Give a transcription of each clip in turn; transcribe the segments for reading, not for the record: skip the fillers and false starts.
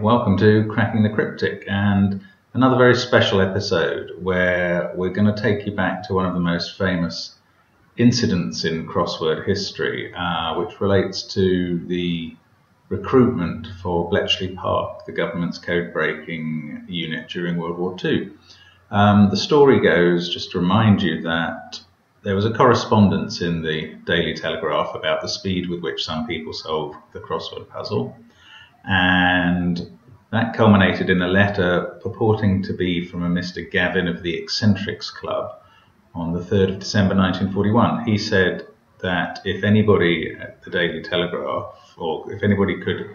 welcome to Cracking the Cryptic, and another very special episode where we're going to take you back to one of the most famous incidents in crossword history, which relates to the recruitment for Bletchley Park, the government's code-breaking unit during World War II. The story goes, just to remind you, that there was a correspondence in the Daily Telegraph about the speed with which some people solved the crossword puzzle, and that culminated in a letter purporting to be from a Mr. Gavin of the Eccentrics Club on the 3rd of December 1941. He said that if anybody at the Daily Telegraph, or if anybody could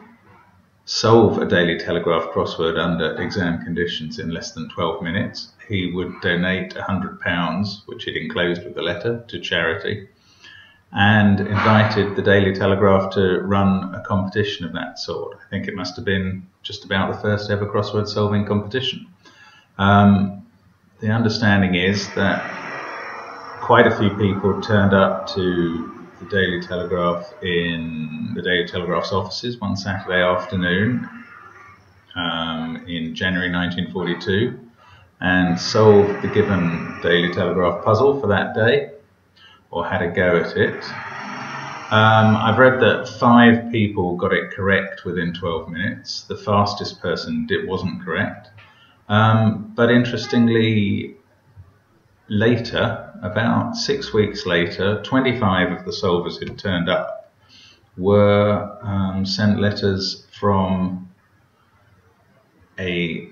solve a Daily Telegraph crossword under exam conditions in less than 12 minutes, he would donate £100, which he'd enclosed with the letter, to charity, and invited the Daily Telegraph to run a competition of that sort. I think it must have been just about the first ever crossword solving competition. The understanding is that quite a few people turned up to the Daily Telegraph in the Daily Telegraph's offices one Saturday afternoon in January 1942 and solved the given Daily Telegraph puzzle for that day, or had a go at it. I've read that 5 people got it correct within 12 minutes. The fastest person wasn't correct. But interestingly, later, about 6 weeks later, 25 of the solvers who'd turned up were sent letters from a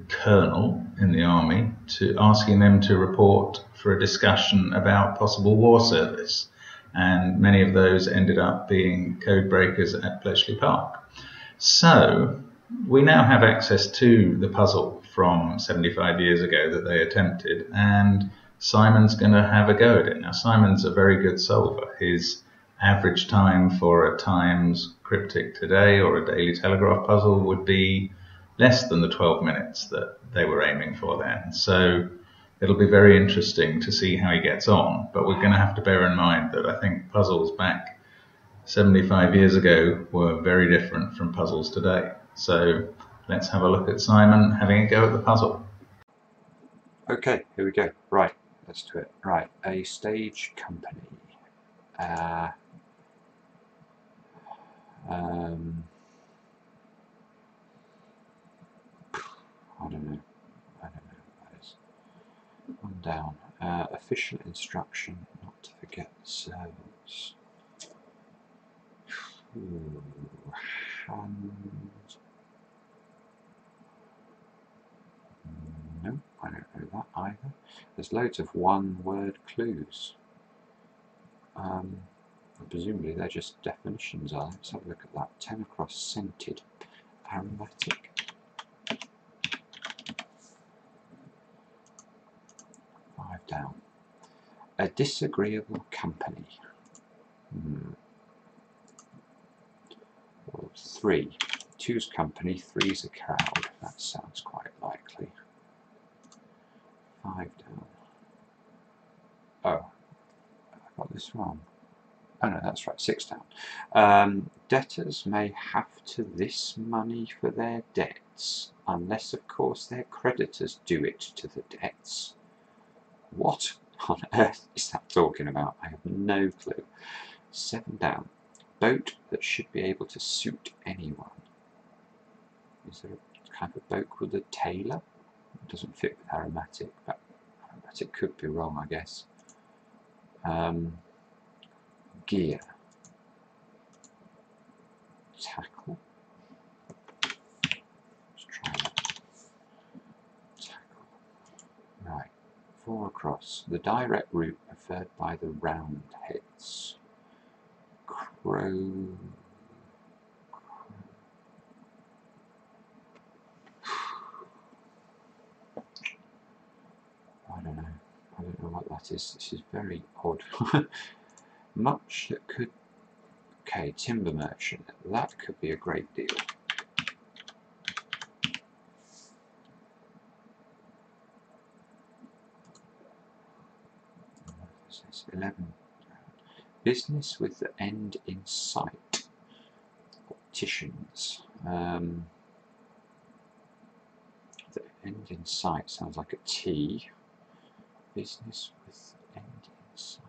colonel in the army asking them to report for a discussion about possible war service, and many of those ended up being code breakers at Bletchley Park. So we now have access to the puzzle from 75 years ago that they attempted, and Simon's going to have a go at it. Now, Simon's a very good solver. His average time for a Times Cryptic today or a Daily Telegraph puzzle would be less than the 12 minutes that they were aiming for then. So it'll be very interesting to see how he gets on, but we're going to have to bear in mind that I think puzzles back 75 years ago were very different from puzzles today. So let's have a look at Simon having a go at the puzzle. Okay, here we go. Right, let's do it. Right, a stage company. I don't know what that is. One down. Official instruction not to forget the servants. No, I don't know that either. There's loads of one-word clues. Presumably they're just definitions, are they? Let's have a look at that. 10 across, scented, aromatic. Down. A disagreeable company. 3. 2's company, 3's a crowd. That sounds quite likely. 5 down. Oh, I got this wrong. Oh no, that's right, 6 down. Debtors may have to this money for their debts, unless of course their creditors do it to the debts. What on earth is that talking about? I have no clue. 7 down. Boat that should be able to suit anyone. Is there a kind of boat called a tailor? It doesn't fit with aromatic, but aromatic could be wrong, I guess. Gear. Tackle. Let's try that. Tackle. Right. 4 across. The direct route preferred by the Roundheads. Crow. I don't know. I don't know what that is. This is very odd. Much that could. Okay, timber merchant. That could be a great deal. 11. Business with the end in sight. Opticians. The end in sight sounds like a T. Business with end in sight.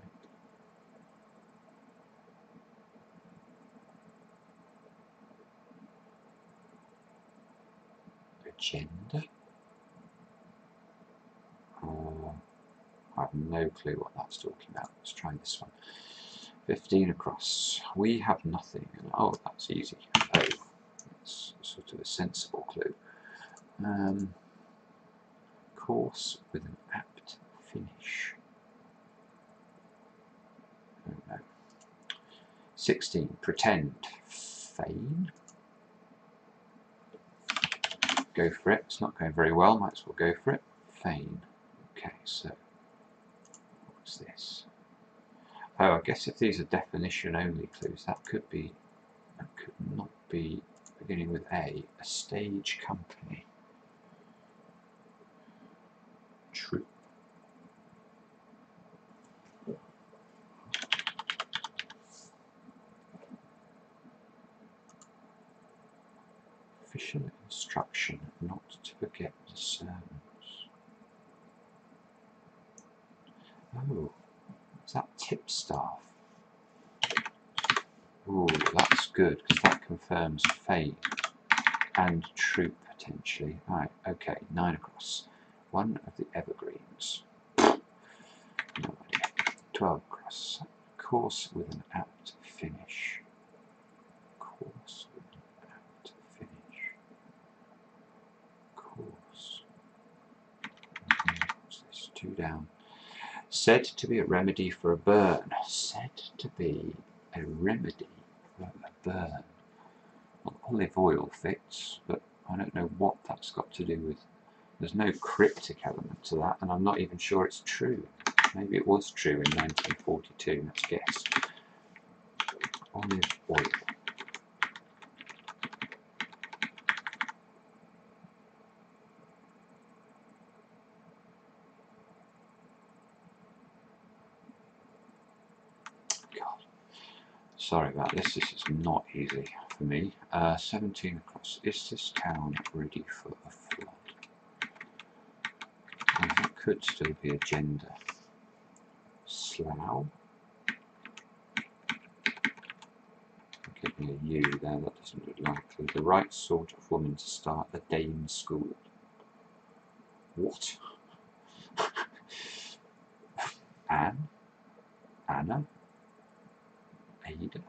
Agenda? I have no clue what that's talking about. Let's try this one. 15 across. We have nothing. Oh, that's easy. Oh, it's sort of a sensible clue. Course with an apt finish. Oh no. 16. Pretend. Feign. Go for it. It's not going very well. Might as well go for it. Feign. Okay, so what's this? Oh, I guess if these are definition only clues, that could not be beginning with A stage company. True. Official instruction not to forget the sermons. Oh, is that tipstaff? Oh, that's good because that confirms fate and troop potentially. Right, okay, 9 across. One of the evergreens. No idea. 12 across. Course with an apt finish. Course with an apt finish. Course. What's this? 2 down. Said to be a remedy for a burn. Said to be a remedy for a burn. Well, olive oil fits, but I don't know what that's got to do with. There's no cryptic element to that, and I'm not even sure it's true. Maybe it was true in 1942, let's guess. Olive oil. God. Sorry about this, this is not easy for me. 17 across. Is this town ready for a flood? And that could still be agenda. Slough. Give me a U there, that doesn't look likely. The right sort of woman to start a dame school. What? Anne? Anna? Ada?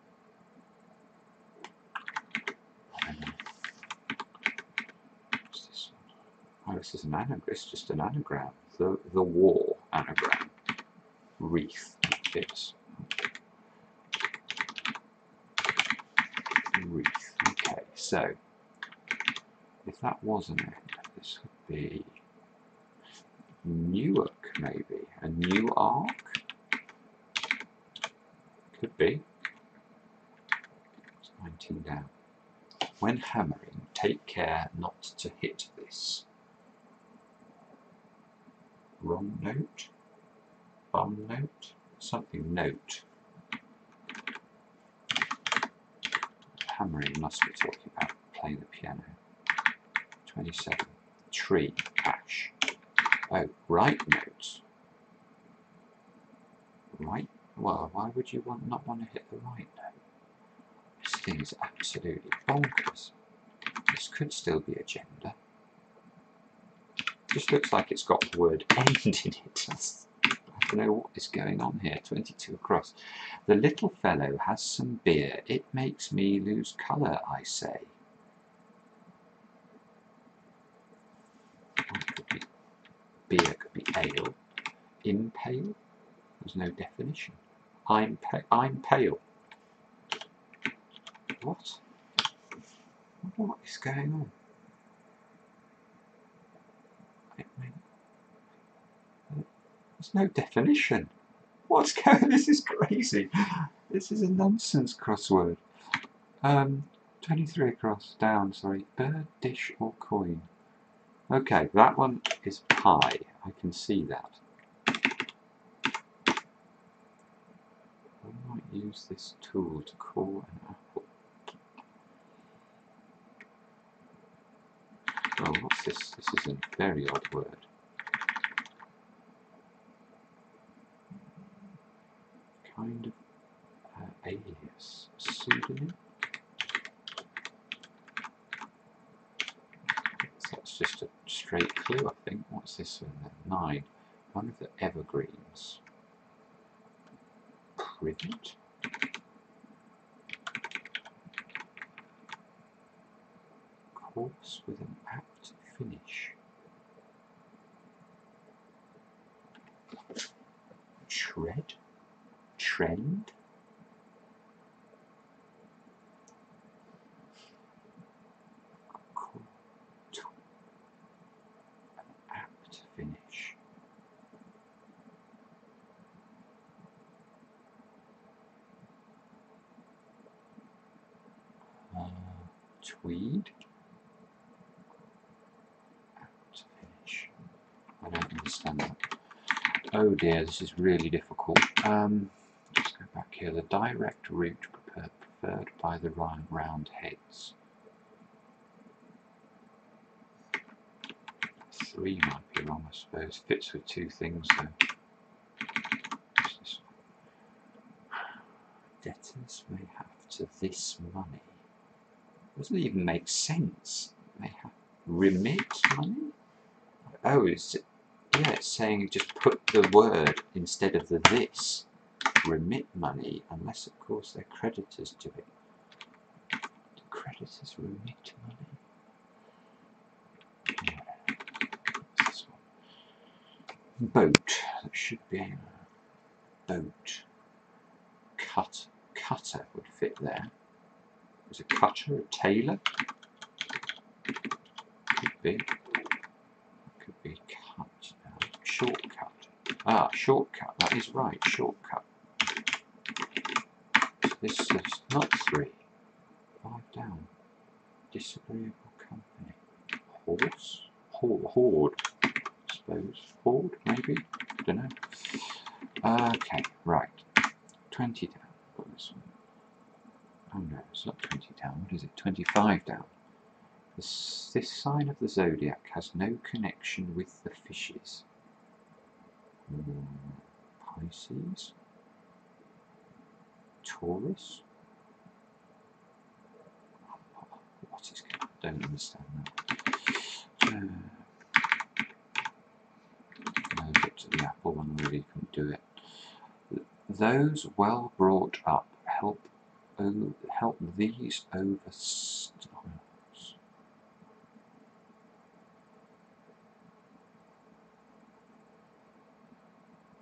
I don't know. What's this one? Oh, this is an anagram. It's just an anagram. The war anagram. Wreath. Fits. Wreath. Okay, so if that was an end, this would be Newark, maybe. A new arc? Could be. It's 19 down. When hammering, take care not to hit this. Wrong note? Bum note? Something note. Hammering must be talking about playing the piano. 27. Tree. Ash. Oh, right note. Right? Well, why would you not want to hit the right note? This thing is absolutely bonkers. This could still be agenda. Just looks like it's got the word end in it. I don't know what is going on here. 22 across. The little fellow has some beer. It makes me lose colour, I say. Could be beer, could be ale. Impale? There's no definition. I'm pale. What? What is going on? There's no definition. What's going on? This is crazy. This is a nonsense crossword. 23 across, down, sorry. Bird, dish or coin. Okay, that one is pie. I can see that. I might use this tool to call an apple. this? This is a very odd word. Kind of alias, pseudonym. That's just a straight clue, I think. What's this one then? 9. One of the evergreens. Privet. Course with an apt finish. Tread. Trend. An apt finish. Tweed. Apt finish. I don't understand that. Oh dear, this is really difficult. Let's go back here. The direct route preferred by the round heads. 3 might be wrong, I suppose. Fits with 2 things though. What's this one? Debtors may have to this money. Doesn't even make sense. May have remit money? Oh, it's saying just put the word instead of the this. Remit money, unless of course their creditors do it. Do creditors remit money? What's this one? Boat. That should be a boat. Cutter would fit there. Is a cutter a tailor? Could be. Could be cut. Shortcut. Ah, shortcut. That is right. Shortcut. This is not 3. 5 down. Disagreeable company. Horse? Hoard. I suppose. Hoard, maybe? Don't know. Okay, right. 20 down. What was this one? Oh no, it's not 20 down. What is it? 25 down. This sign of the zodiac has no connection with the fishes. Pisces. Taurus. What is going on? I don't understand that. No, get to the apple one, really couldn't do it. Those well brought up help these over styles.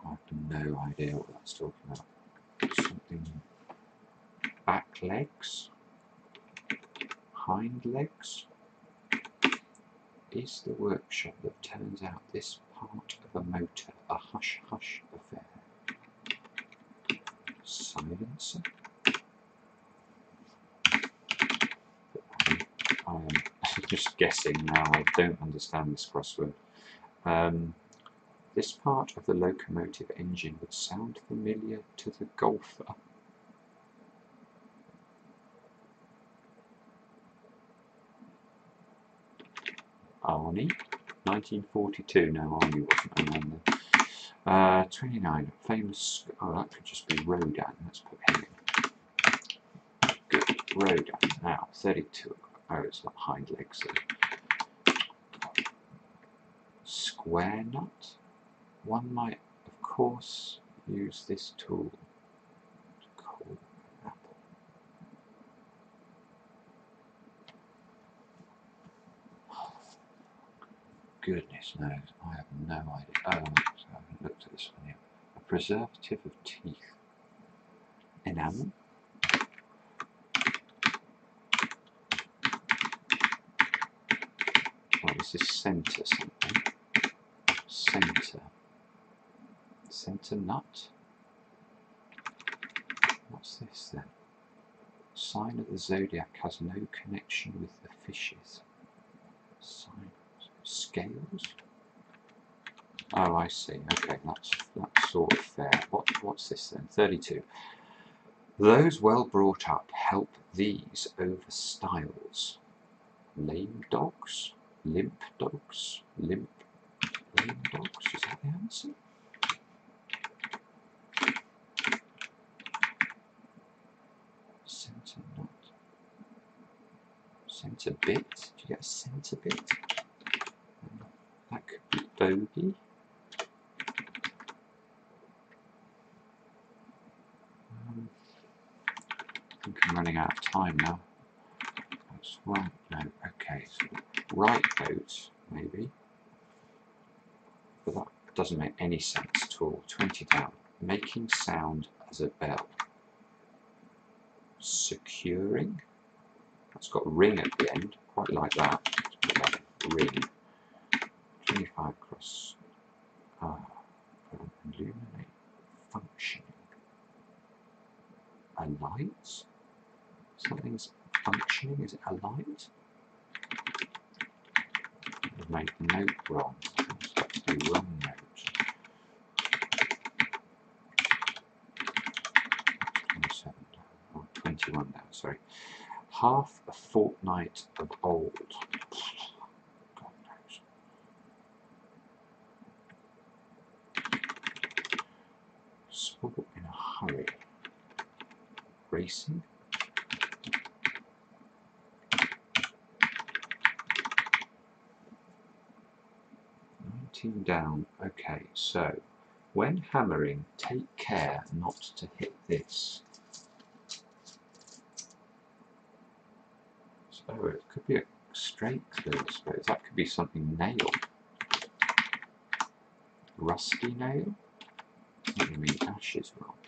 I have no idea what that's talking about. Something. Back legs. Hind legs. Is the workshop that turns out this part of a motor a hush-hush affair? Silencer. I am just guessing now, I don't understand this crossword. This part of the locomotive engine would sound familiar to the golfer. Arnie, 1942. No, Arnie wasn't around then. 29. Famous. Oh, that could just be Rodin. Let's put him in. Good. Rodin. Now, 32. Oh, it's not hind legs. So. Square nut. One might, of course, use this tool to call an apple. Goodness knows, I have no idea. Oh, so I haven't looked at this one yet. A preservative of teeth. Enamel. Well, this is centre something. Centre. Centre nut. What's this then? Sign of the zodiac has no connection with the fishes. Sign. Scales. Oh, I see. Okay, that's sort of fair. What's this then? 32. Those well brought up help these over styles. Lame dogs. Limp dogs? Limp dogs? Is that the answer? Centre knot. Centre bit? Did you get a centre bit? That could be bogey. I think I'm running out of time now. That's right. No, okay. So right boat, maybe. But that doesn't make any sense at all. 20 down. Making sound as a bell. Securing. That's got ring at the end. Quite like that. Ring. 25 across. Illuminate. Functioning. A light? Something's functioning. Is it a light? I've made the note wrong. Let's do wrong note. 27 down. Oh, 21 down, sorry. Half a fortnight of old. God knows. Sport in a hurry. Racing. Down. Okay, so when hammering, take care not to hit this. So it could be a straight clue, I suppose. That could be something nailed. Rusty nail? What do you mean dash is wrong?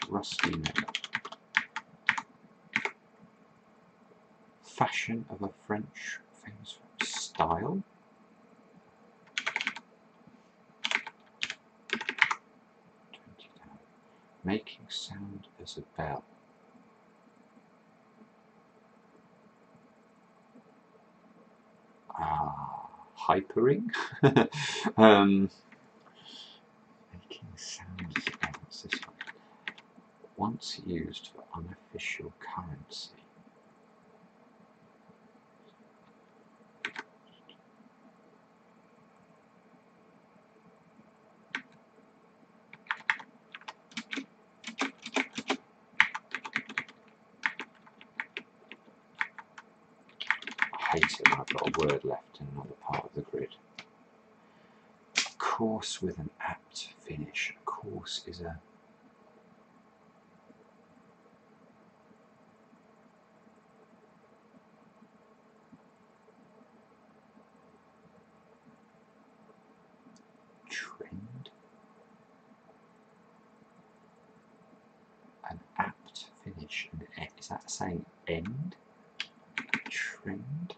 Rusty nail. Fashion of a French famous style. Making sound as a bell. Hypering. Making sound as a bell. What's this one? Once used for unofficial currency. I hate it when I've got a word left in another part of the grid. Course with an apt finish. A course is a trend. An apt finish. Is that saying end? Trend.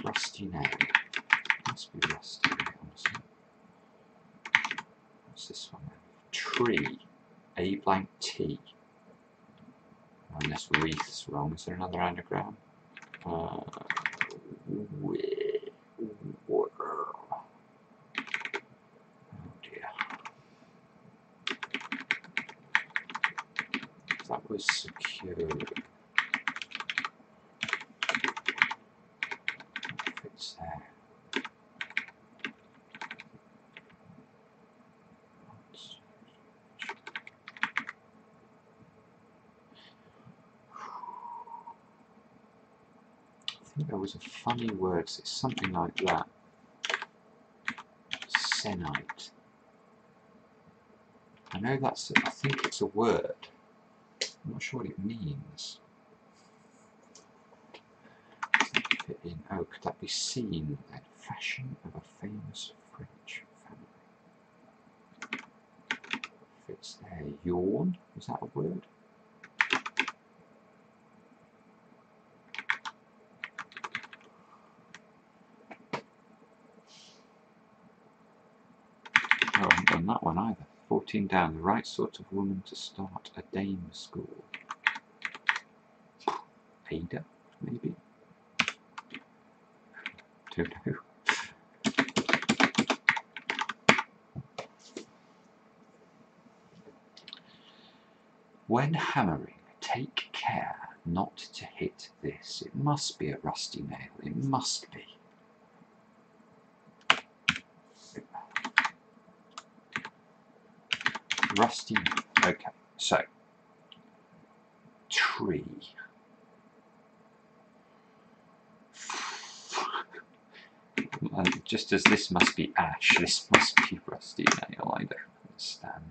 Rusty nail. Must be rusty nail. What's this one then? Tree. A blank T. Unless wreath's wrong. Is there another anagram? Oh dear. That was secure. Fits there. I think there was a funny word, it's something like that. Senite. I know that's, I think it's a word. I'm not sure what it means. Fit in. Oh, could that be seen then? Fashion of a famous French family. Fits there. Yawn. Is that a word? Oh, I haven't done that one either. 14 down. The right sort of woman to start a dame school. Ada, maybe? Don't know. When hammering, take care not to hit this. It must be a rusty nail. It must be. Rusty. Okay, so tree. And just as this must be ash, this must be rusty nail. I don't understand.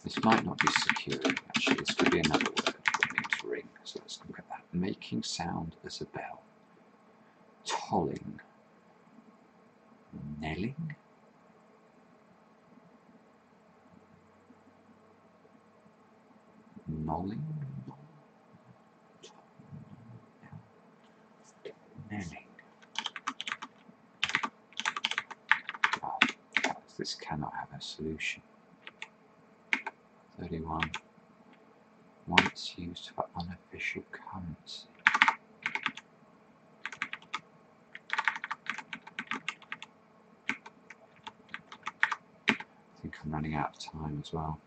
This might not be securing. Actually, this could be another word that means ring. So let's look at that. Making sound as a bell. Tolling. Knelling. Knolling. Knelling. Oh, this cannot have a solution. 31. Once used for unofficial currency. I think I'm running out of time as well.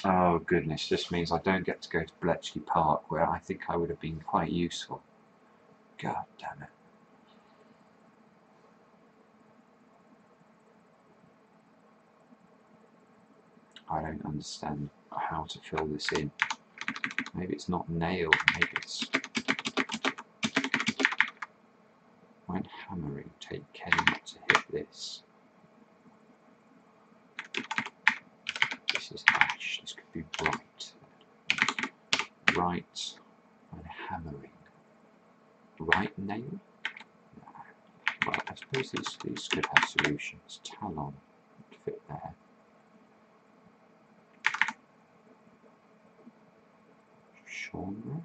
Oh goodness, this means I don't get to go to Bletchley Park, where I think I would have been quite useful. God damn it. I don't understand how to fill this in. Maybe it's not nailed, maybe it's... When hammering, take care not to hit this. This is ash, this could be bright. Right, when hammering. Right nail? No. Well, I suppose these could have solutions. Talon would fit there. Genre,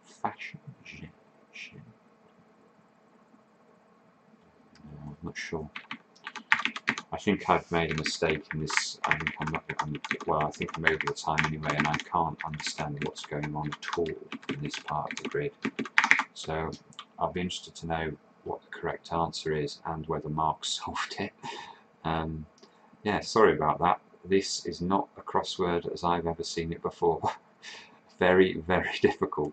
fashion, I'm not sure. I think I've made a mistake in this. I think well, I think I'm over the time anyway, and I can't understand what's going on at all in this part of the grid. So I'll be interested to know what the correct answer is and whether Mark solved it. Yeah, sorry about that. This is not a crossword as I've ever seen it before. Very, very difficult.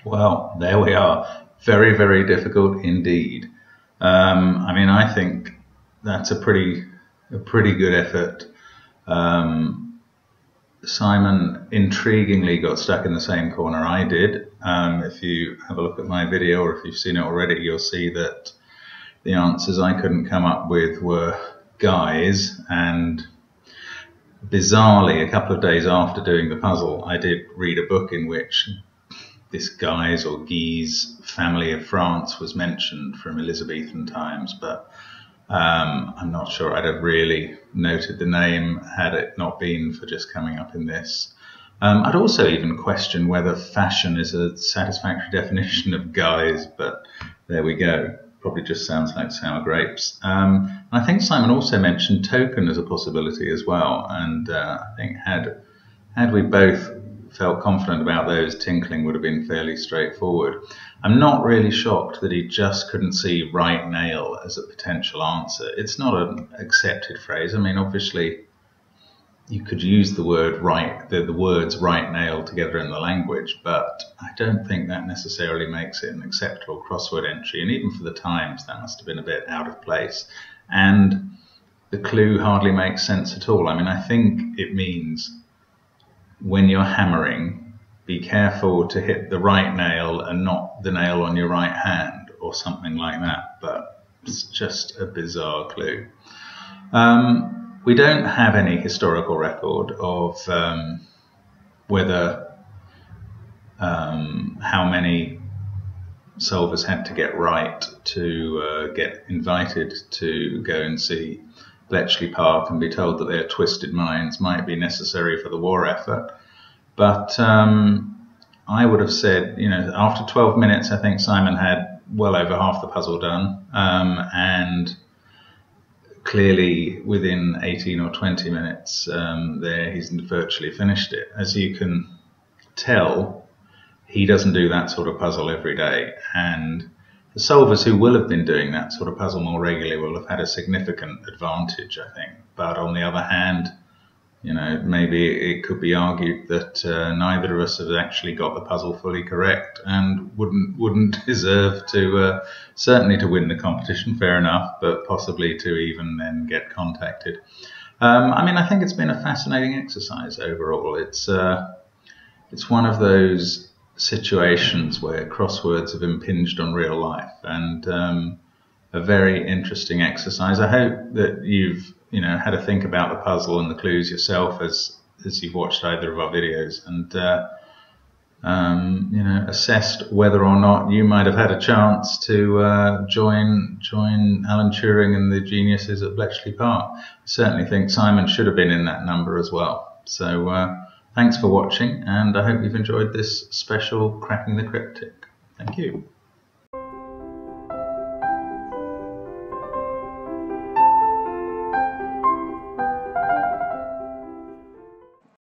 Well, there we are. Very, very difficult indeed. I mean, I think that's a pretty good effort. Simon intriguingly got stuck in the same corner I did. If you have a look at my video, or if you've seen it already, you'll see that the answers I couldn't come up with were guys, and bizarrely, a couple of days after doing the puzzle, I did read a book in which this Guys or Guise family of France was mentioned from Elizabethan times, but I'm not sure I'd have really noted the name had it not been for just coming up in this. I'd also even question whether fashion is a satisfactory definition of guys, but there we go. Probably just sounds like sour grapes. And I think Simon also mentioned token as a possibility as well, and I think had we both felt confident about those, tinkling would have been fairly straightforward. I'm not really shocked that he just couldn't see right nail as a potential answer. It's not an accepted phrase. I mean, obviously, you could use the word right, the words right nail together in the language, but I don't think that necessarily makes it an acceptable crossword entry. And even for the times, that must have been a bit out of place. And the clue hardly makes sense at all. I mean, I think it means when you're hammering, be careful to hit the right nail and not the nail on your right hand, or something like that. But it's just a bizarre clue. We don't have any historical record of whether how many solvers had to get right to get invited to go and see Bletchley Park and be told that their twisted minds might be necessary for the war effort. But I would have said, you know, after 12 minutes, I think Simon had well over half the puzzle done, and clearly within 18 or 20 minutes there, he's virtually finished it. As you can tell, he doesn't do that sort of puzzle every day, and the solvers who will have been doing that sort of puzzle more regularly will have had a significant advantage, I think. But on the other hand, maybe it could be argued that neither of us have actually got the puzzle fully correct and wouldn't deserve to certainly to win the competition, fair enough, but possibly to even then get contacted. I think it's been a fascinating exercise overall. It's one of those situations where crosswords have impinged on real life, and a very interesting exercise. I hope that you've had a think about the puzzle and the clues yourself as you've watched either of our videos, and assessed whether or not you might have had a chance to join Alan Turing and the geniuses at Bletchley Park. I certainly think Simon should have been in that number as well. So thanks for watching, and I hope you've enjoyed this special Cracking the Cryptic. Thank you.